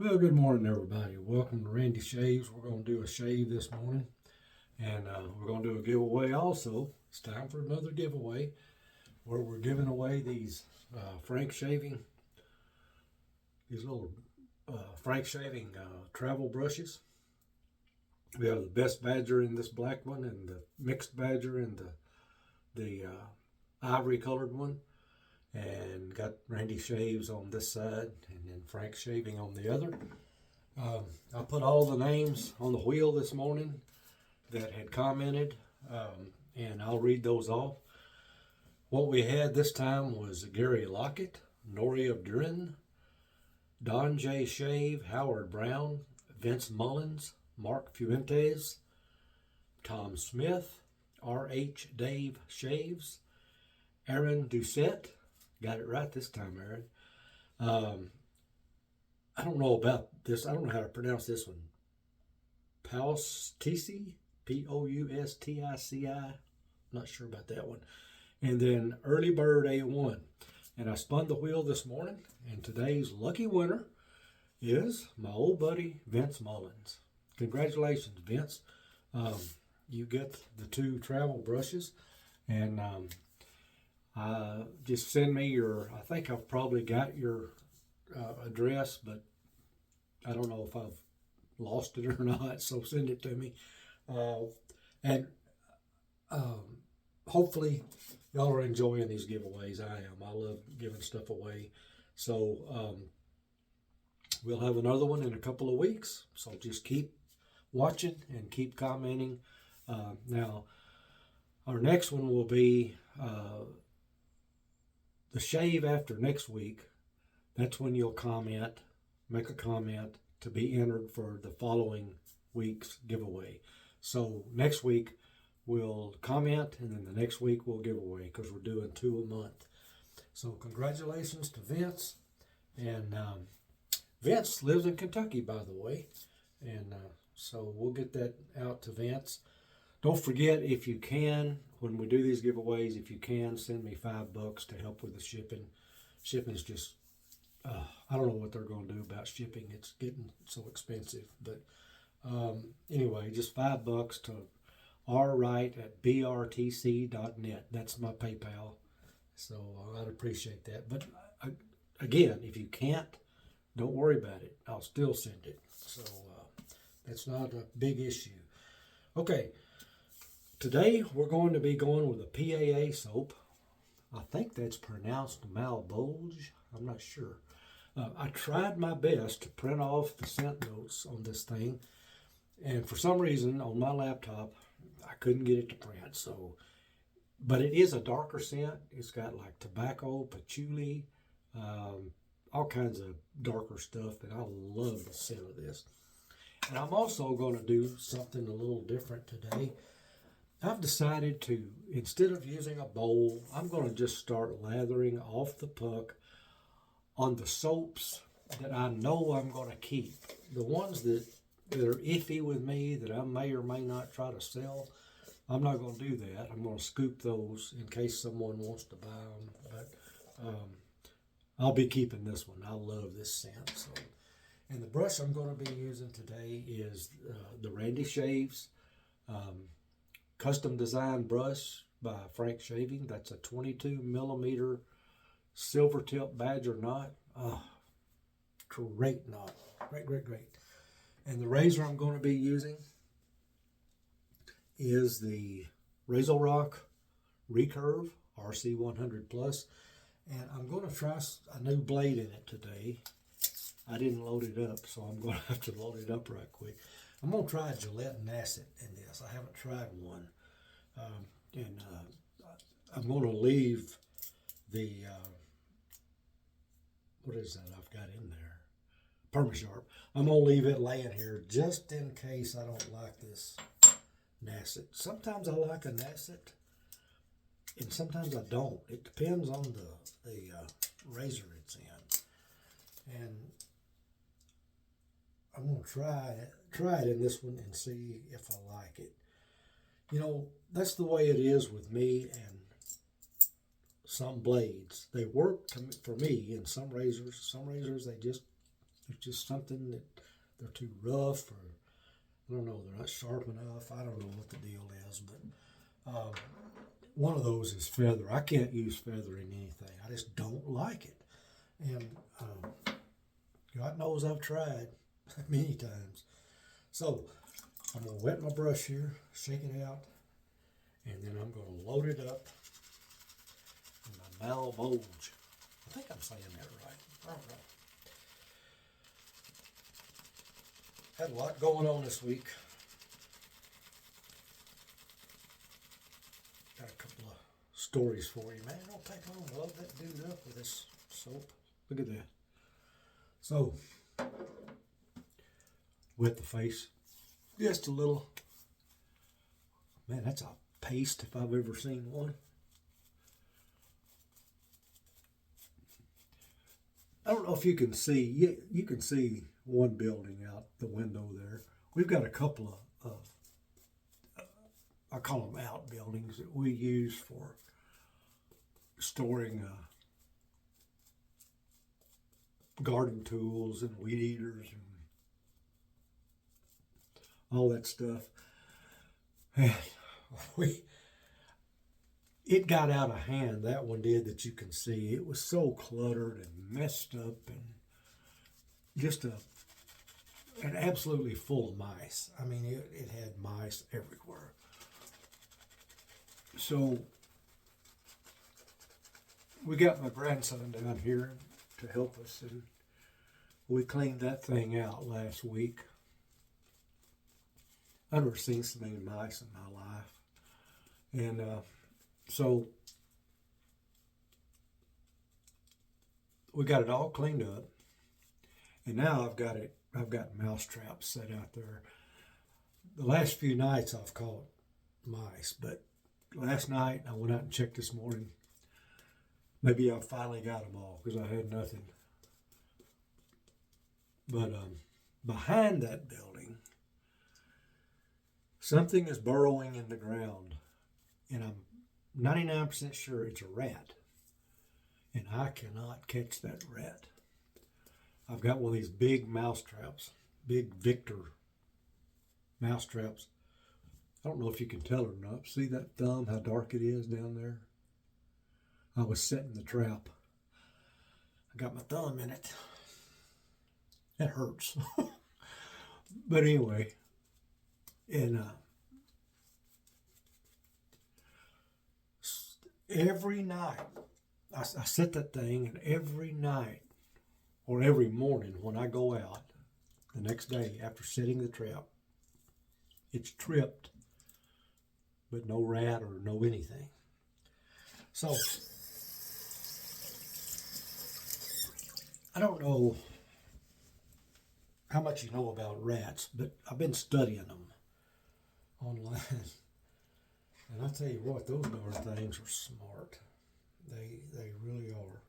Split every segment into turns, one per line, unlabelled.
Well, good morning, everybody. Welcome to Randy Shaves. We're going to do a shave this morning, and we're going to do a giveaway also. It's time for another giveaway where we're giving away these Frank Shaving, these little Frank Shaving travel brushes. We have the best badger in this black one, and the mixed badger and the ivory colored one. And got Randy Shaves on this side and then Frank Shaving on the other. I put all the names on the wheel this morning that had commented, and I'll read those off. What we had this time was Gary Lockett, Nori of Durin, Don J. Shave, Howard Brown, Vince Mullins, Mark Fuentes, Tom Smith, R.H. Dave Shaves, Aaron Doucette. Got it right this time, Aaron. I don't know about this. I don't know how to pronounce this one. Poustici, Poustici. Not sure about that one. And then Early Bird A1. And I spun the wheel this morning, and today's lucky winner is my old buddy Vince Mullins. Congratulations, Vince. You get the two travel brushes, and just send me I think I've probably got your address, but I don't know if I've lost it or not, so send it to me. And hopefully y'all are enjoying these giveaways. I am. I love giving stuff away. So we'll have another one in a couple of weeks, so just keep watching and keep commenting. Now, our next one will be the shave after next week. That's when you'll make a comment to be entered for the following week's giveaway. So next week we'll comment, and then the next week we'll give away, because we're doing 2 a month. So congratulations to Vince. And Vince lives in Kentucky, by the way. And so we'll get that out to Vince. Don't forget, if you can, when we do these giveaways, if you can, send me $5 to help with the shipping. Shipping's just, I don't know what they're going to do about shipping. It's getting so expensive. But anyway, just $5 to rwright@brtc.net. That's my PayPal. So I'd appreciate that. But again, if you can't, don't worry about it. I'll still send it. So that's not a big issue. Okay. Today we're going to be going with a PAA soap. I think that's pronounced Malbolge. I'm not sure. I tried my best to print off the scent notes on this thing, and for some reason on my laptop I couldn't get it to print. So, but it is a darker scent. It's got like tobacco, patchouli, all kinds of darker stuff, and I love the scent of this. And I'm also going to do something a little different today. I've decided to, instead of using a bowl, I'm going to just start lathering off the puck on the soaps that I know I'm going to keep. The ones that are iffy with me, that I may or may not try to sell, I'm not going to do that. I'm going to scoop those in case someone wants to buy them. But I'll be keeping this one. I love this scent. So, and the brush I'm going to be using today is the Randy Shaves custom design brush by Frank Shaving. That's a 22 millimeter Silvertip Badger knot. Oh, great knot. Great. And the razor I'm going to be using is the RazoRock Recurve RC100 Plus. And I'm going to try a new blade in it today. I didn't load it up, so I'm going to have to load it up right quick. I'm going to try Gillette Nacet in this. I haven't tried one. I'm going to leave the, what is that I've got in there? Permasharp. I'm going to leave it laying here just in case I don't like this Nacet. Sometimes I like a Nacet, and sometimes I don't. It depends on the razor it's in. And I'm going to try it in this one and see if I like it. You know, that's the way it is with me and some blades. They work for me, and some razors they just It's just something that they're too rough, or I don't know, they're not sharp enough. I don't know what the deal is, but one of those is feather. I can't use feather in anything. I just don't like it. And God knows I've tried many times. So I'm going to wet my brush here, shake it out, and then I'm going to load it up in my Malbolge. I think I'm saying that right. I don't know. Had a lot going on this week. Got a couple of stories for you, man. It don't take long to load that dude up with this soap. Look at that. So, wet the face just a little. Man, that's a paste if I've ever seen one. I don't know if you can see. You can see one building out the window there. We've got a couple of I call them outbuildings that we use for storing garden tools and weed eaters and all that stuff. And it got out of hand, that one did, that you can see. It was so cluttered and messed up and just and absolutely full of mice. I mean, it had mice everywhere. So we got my grandson down here to help us, and we cleaned that thing out last week. I've never seen so many mice in my life. And so we got it all cleaned up, and now I've got mouse traps set out there. The last few nights I've caught mice, but last night I went out and checked this morning. Maybe I finally got them all because I had nothing. But behind that building, something is burrowing in the ground, and I'm 99% sure it's a rat, and I cannot catch that rat. I've got one of these big mouse traps, big Victor mouse traps. I don't know if you can tell or not. See that thumb, how dark it is down there? I was setting the trap. I got my thumb in it. That hurts. But anyway, and every night, I set that thing, and every night, or every morning when I go out, the next day after setting the trap, it's tripped, but no rat or no anything. So, I don't know how much you know about rats, but I've been studying them online. And I tell you what, those darn things are smart. They really are.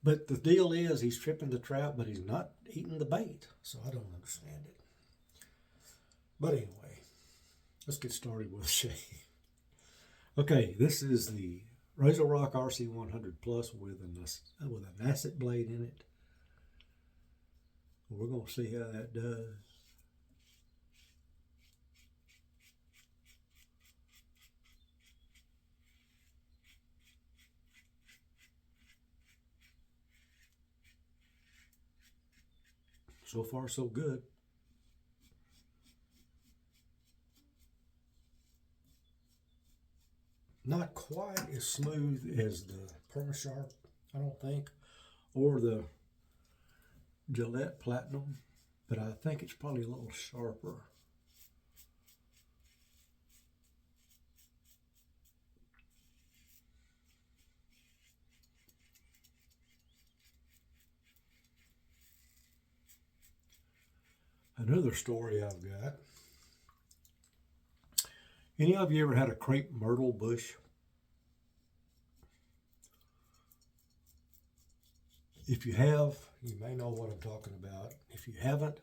But the deal is, he's tripping the trap, but he's not eating the bait. So I don't understand it. But anyway, let's get started with the shave. Okay, this is the RazoRock RC100 Plus with a Nacet blade in it. We're going to see how that does. So far, so good. Not quite as smooth as the Perma-Sharp, I don't think, or the Gillette Platinum, but I think it's probably a little sharper. Another story I've got. Any of you ever had a crepe myrtle bush? If you have, you may know what I'm talking about. If you haven't,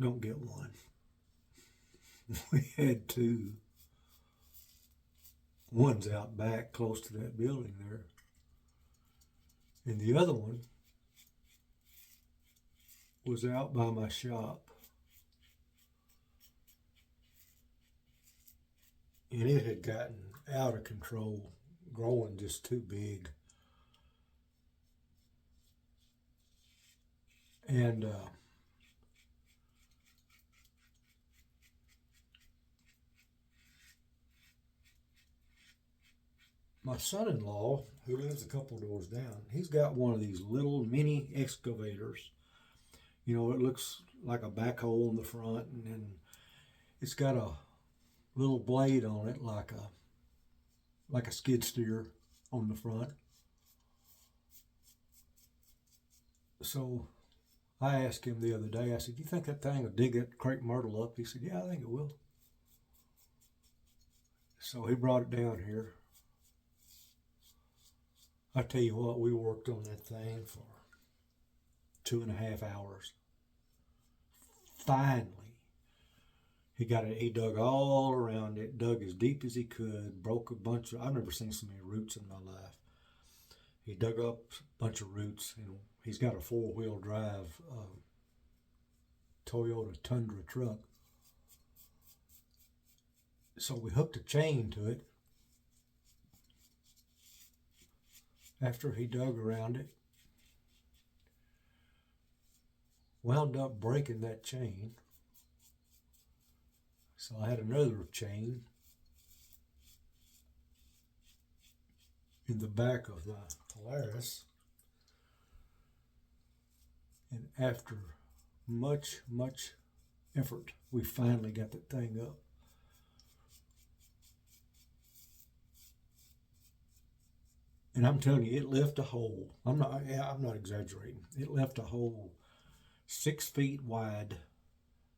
don't get one. We had two. One's out back close to that building there. And the other one was out by my shop, and it had gotten out of control, growing just too big. And my son-in-law, who lives a couple doors down, he's got one of these little mini excavators. You know, it looks like a backhoe on the front, and then it's got a little blade on it like a skid steer on the front. So I asked him the other day, I said, "Do you think that thing will dig that crepe myrtle up?" He said, "Yeah, I think it will." So he brought it down here. I tell you what, we worked on that thing for 2.5 hours. Finally, he got it. He dug all around it, dug as deep as he could, broke a bunch of, I've never seen so many roots in my life. He dug up a bunch of roots, and he's got a 4-wheel drive Toyota Tundra truck. So we hooked a chain to it. After he dug around it, wound up breaking that chain. So I had another chain in the back of the Polaris. And after much effort, we finally got that thing up. And I'm telling you, it left a hole. I'm not exaggerating. It left a hole 6 feet wide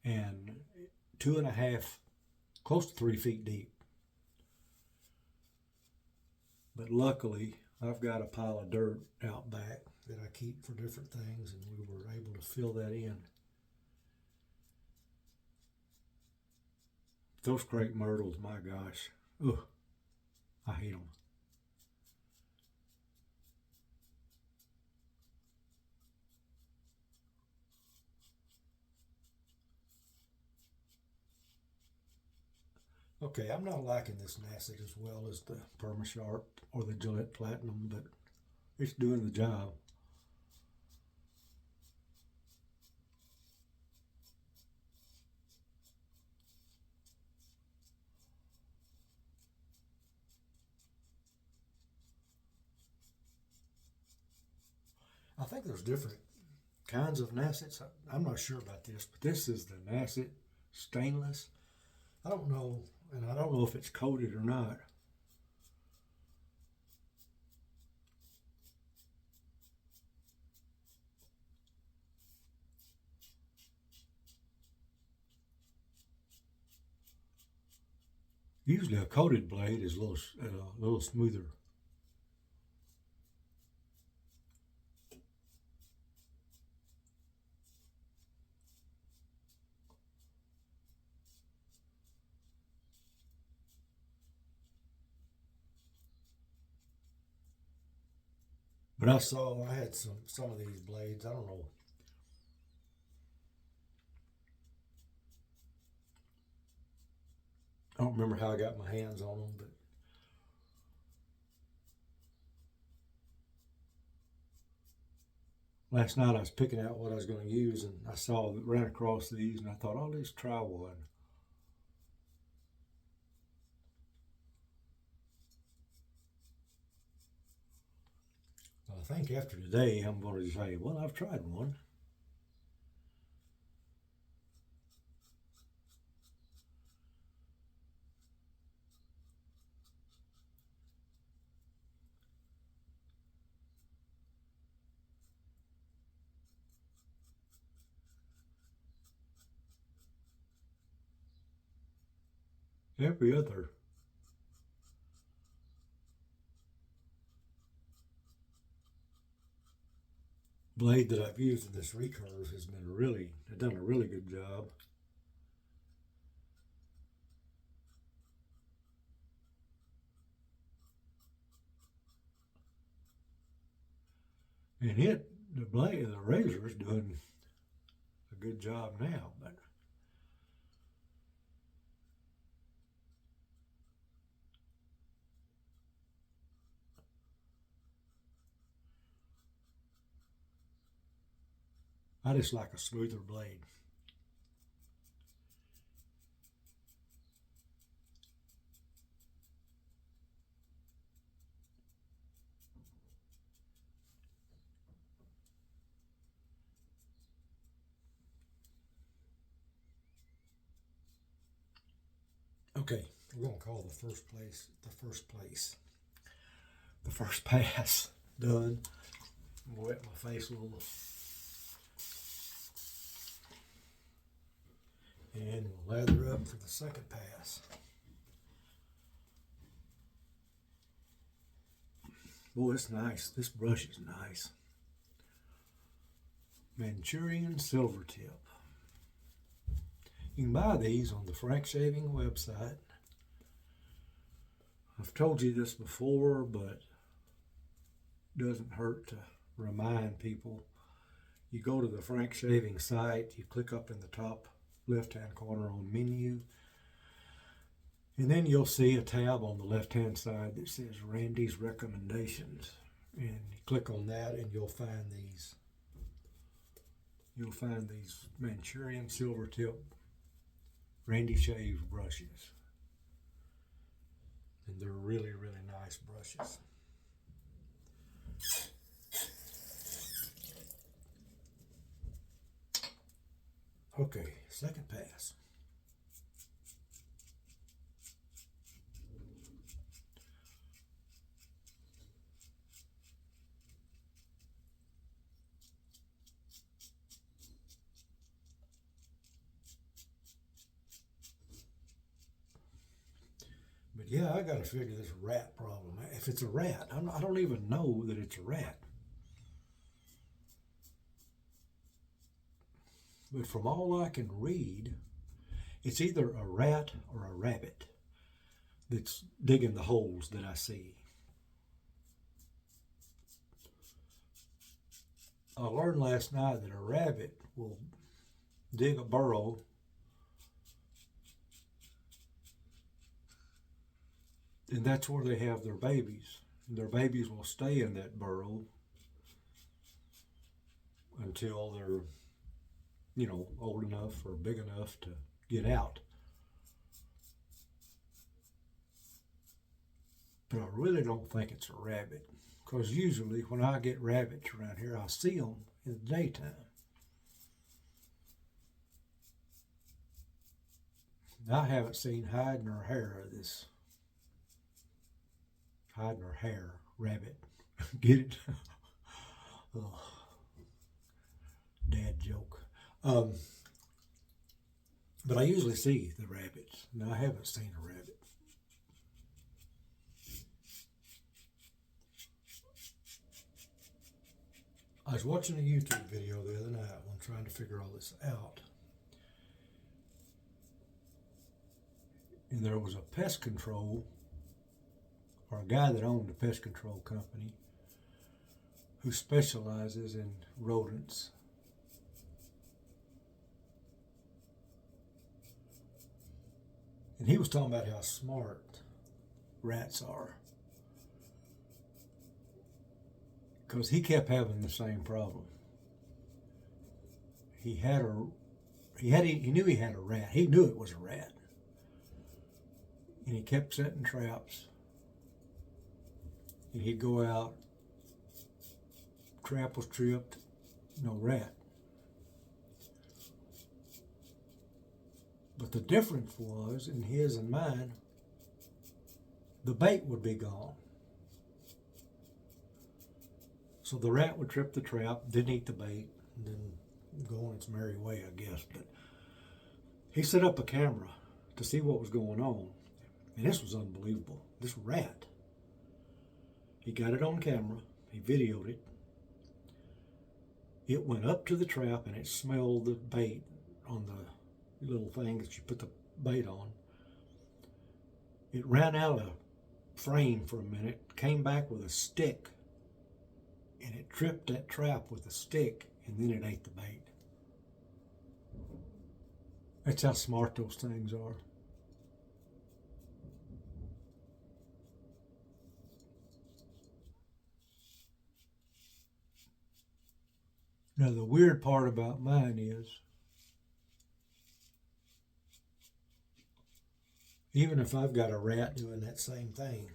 and 2.5, close to 3 feet deep. But luckily, I've got a pile of dirt out back that I keep for different things, and we were able to fill that in. Those crepe myrtles, my gosh, ugh, I hate them. Okay, I'm not liking this Nacet as well as the Perma-Sharp or the Gillette Platinum, but it's doing the job. I think there's different kinds of Nacets. I'm not sure about this, but this is the Nacet stainless. I don't know, and I don't know if it's coated or not. Usually a coated blade is a little smoother. But I had some of these blades. I don't know. I don't remember how I got my hands on them, but last night I was picking out what I was going to use, and I ran across these, and I thought, oh, let's try one. I think after today, I'm going to say, well, I've tried one. Every other blade that I've used in this recurve has done a really good job. And the razor is doing a good job now, but I just like a smoother blade. Okay, we're gonna call the first pass done. I'm gonna wet my face a little. And we'll lather up for the second pass. Boy, it's nice. This brush is nice. Manchurian Silvertip. You can buy these on the Frank Shaving website. I've told you this before, but it doesn't hurt to remind people. You go to the Frank Shaving site, you click up in the top left-hand corner on menu, and then you'll see a tab on the left-hand side that says Randy's Recommendations, and you click on that and you'll find these Manchurian Silvertip Randy Shaves brushes, and they're really, really nice brushes. Okay, second pass. But yeah, I gotta figure this rat problem. If it's a rat, I don't even know that it's a rat. But from all I can read, it's either a rat or a rabbit that's digging the holes that I see. I learned last night that a rabbit will dig a burrow and that's where they have their babies. And their babies will stay in that burrow until they're, old enough or big enough to get out. But I really don't think it's a rabbit, because usually when I get rabbits around here, I see them in the daytime. I haven't seen hide nor hair of this hide nor hair rabbit. Get it? Oh, dad joke. But I usually see the rabbits. Now I haven't seen a rabbit. I was watching a YouTube video the other night when trying to figure all this out. And there was a pest control, or a guy that owned a pest control company who specializes in rodents. And he was talking about how smart rats are, because he kept having the same problem. He knew he had a rat. He knew it was a rat. And he kept setting traps. And he'd go out, trap was tripped, no rat. But the difference was, in his and mine, the bait would be gone. So the rat would trip the trap, didn't eat the bait, and then go on its merry way, I guess. But he set up a camera to see what was going on. And this was unbelievable. This rat, he got it on camera, he videoed it. It went up to the trap and it smelled the bait on the little thing that you put the bait on. It ran out of frame for a minute, came back with a stick, and it tripped that trap with a stick, and then it ate the bait. That's how smart those things are. Now the weird part about mine is, even if I've got a rat doing that same thing,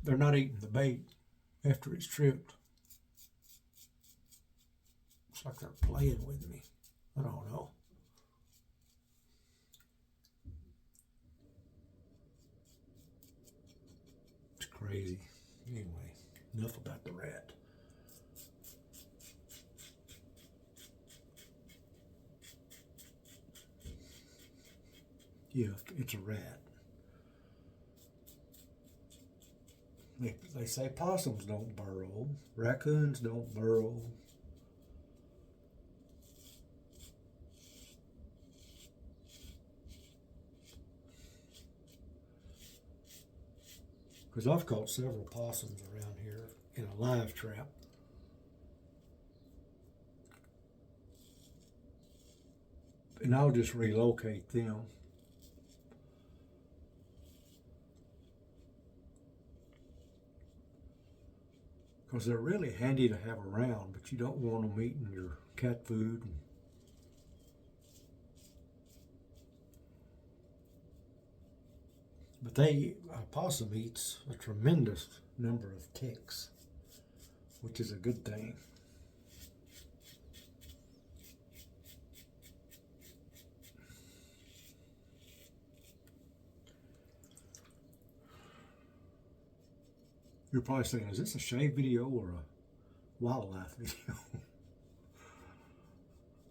they're not eating the bait after it's tripped. It's like they're playing with me. I don't know. It's crazy. Anyway, enough about the rat. Yeah, it's a rat. They say possums don't burrow, raccoons don't burrow. Because I've caught several possums around here in a live trap. And I'll just relocate them. Because they're really handy to have around, but you don't want them eating your cat food. But a possum eats a tremendous number of ticks, which is a good thing. You're probably saying, is this a shave video or a wildlife video?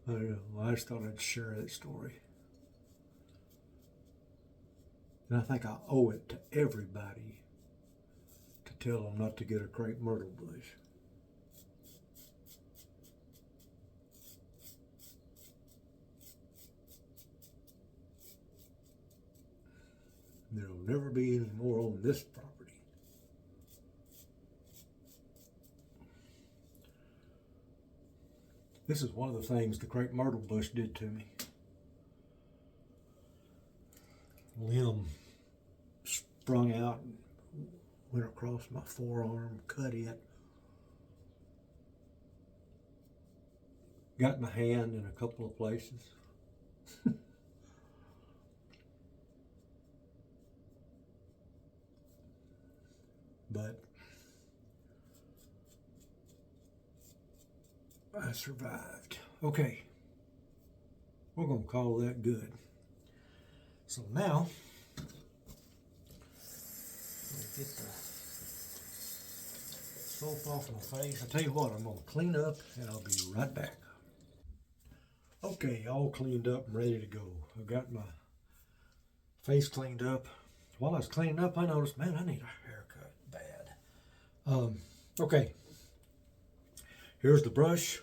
I don't know. I just thought I'd share that story. And I think I owe it to everybody to tell them not to get a crepe myrtle bush. There'll never be any more on this property. This is one of the things the crepe myrtle bush did to me. Limb sprung out and went across my forearm, cut it. Got my hand in a couple of places. But I survived. Okay, we're gonna call that good. So now, get the soap off my face. I tell you what, I'm gonna clean up and I'll be right back. Okay, all cleaned up and ready to go. I've got my face cleaned up. While I was cleaning up, I noticed, man, I need a haircut bad. Okay, here's the brush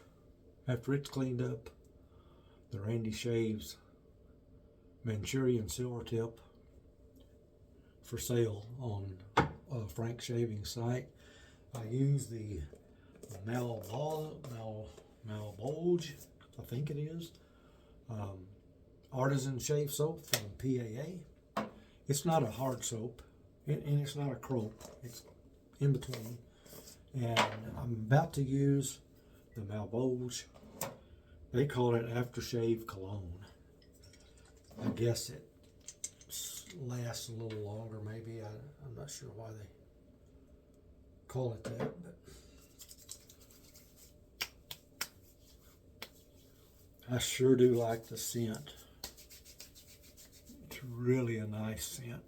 after it's cleaned up. The Randy Shaves Manchurian Silvertip for sale on Frank's shaving site. I use the Malbolge, I think it is, artisan shave soap from PAA. It's not a hard soap, and it's not a crope. It's in between. And I'm about to use the Malbolge. They call it aftershave cologne. I guess it lasts a little longer, maybe. I'm not sure why they call it that, but I sure do like the scent. It's really a nice scent.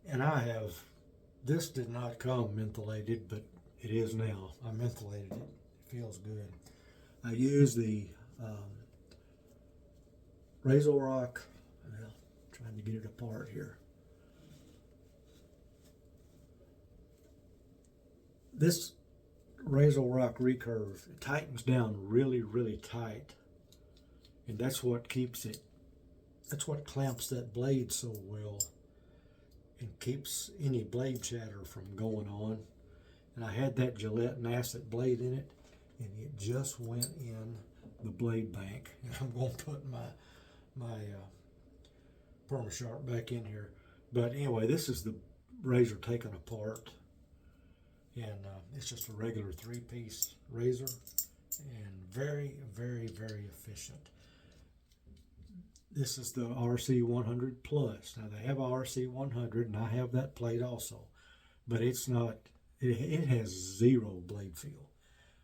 And this did not come mentholated, but it is now. I mentholated it. It feels good. I use the RazoRock, trying to get it apart here. This RazoRock Recurve, it tightens down really, really tight. And that's what keeps it, that's what clamps that blade so well and keeps any blade chatter from going on. And I had that Gillette Nacet blade in it. and it just went in the blade bank. And I'm going to put my Perma-Sharp back in here. But anyway, this is the razor taken apart, and it's just a regular 3-piece razor, and very, very, very efficient. This is the RC100 Plus. Now they have a RC100, and I have that plate also, but it's not. It has 0 blade feel,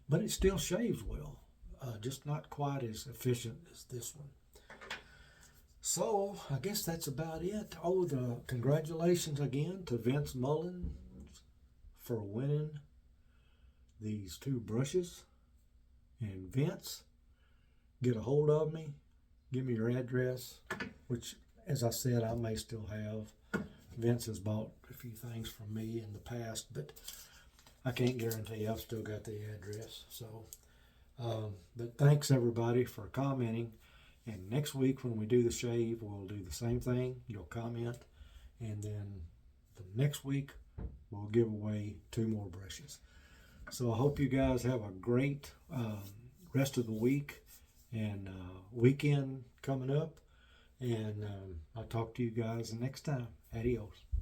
but it still shaves well. Just not quite as efficient as this one. So I guess that's about it. Oh, the congratulations again to Vince Mullins for winning these 2 brushes. And Vince, get a hold of me. Give me your address, which, as I said, I may still have. Vince has bought a few things from me in the past, but I can't guarantee I've still got the address. So, but thanks everybody for commenting. And next week when we do the shave, we'll do the same thing. You'll comment, and then the next week we'll give away 2 more brushes. So I hope you guys have a great rest of the week and weekend coming up, and I'll talk to you guys next time. Adios.